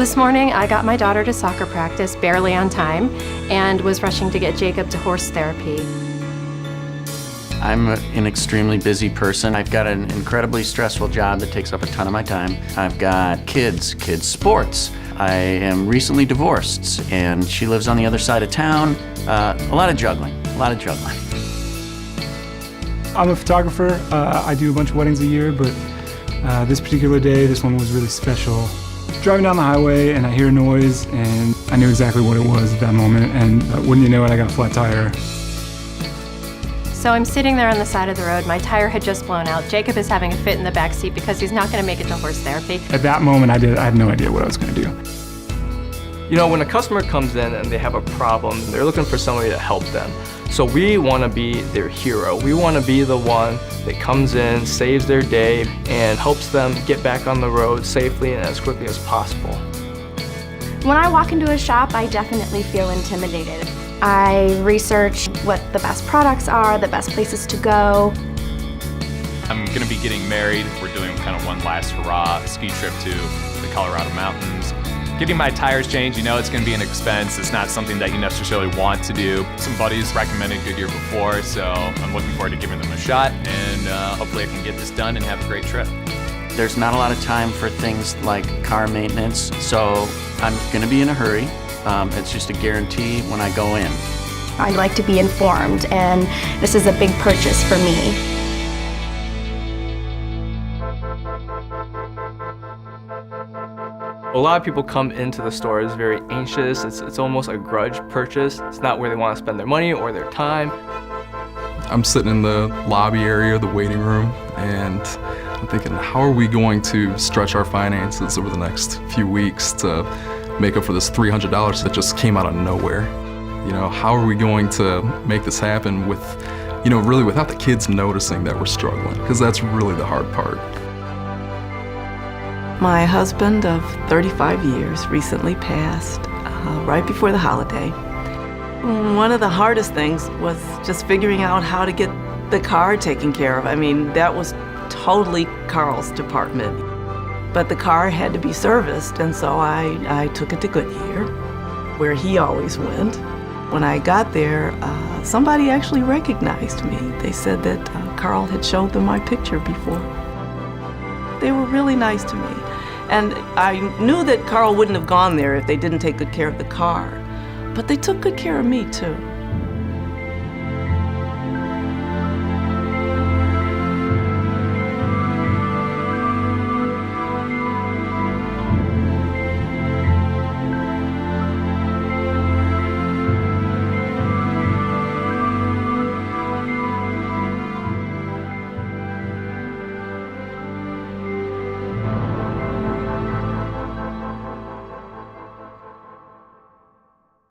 This morning, I got my daughter to soccer practice barely on time and was rushing to get Jacob to horse therapy. I'm an extremely busy person. I've got an incredibly stressful job that takes up a ton of my time. I've got kids sports. I am recently divorced, and she lives on the other side of town. A lot of juggling. I'm a photographer. I do a bunch of weddings a year, but this particular day, this one was really special. Driving down the highway and I hear a noise, and I knew exactly what it was at that moment, and wouldn't you know it, I got a flat tire. So I'm sitting there on the side of the road. My tire had just blown out. Jacob is having a fit in the back seat because he's not going to make it to horse therapy. At that moment, I had no idea what I was going to do. You know, when a customer comes in and they have a problem, they're looking for somebody to help them. So we want to be their hero. We want to be the one that comes in, saves their day, and helps them get back on the road safely and as quickly as possible. When I walk into a shop, I definitely feel intimidated. I research what the best products are, the best places to go. I'm going to be getting married. We're doing kind of one last hurrah, a ski trip to the Colorado mountains. Getting my tires changed, you know, it's going to be an expense. It's not something that you necessarily want to do. Some buddies recommended Goodyear before, so I'm looking forward to giving them a shot, and hopefully I can get this done and have a great trip. There's not a lot of time for things like car maintenance, so I'm going to be in a hurry. It's just a guarantee when I go in. I like to be informed, and this is a big purchase for me. A lot of people come into the stores very anxious. It's almost a grudge purchase. It's not where they want to spend their money or their time. I'm sitting in the lobby area, the waiting room, and I'm thinking, how are we going to stretch our finances over the next few weeks to make up for this $300 that just came out of nowhere? You know, how are we going to make this happen with, you know, really without the kids noticing that we're struggling? Because that's really the hard part. My husband of 35 years recently passed right before the holiday. One of the hardest things was just figuring out how to get the car taken care of. I mean, that was totally Carl's department. But the car had to be serviced, and so I took it to Goodyear, where he always went. When I got there, somebody actually recognized me. They said that Carl had showed them my picture before. They were really nice to me. And I knew that Carl wouldn't have gone there if they didn't take good care of the car. But they took good care of me, too.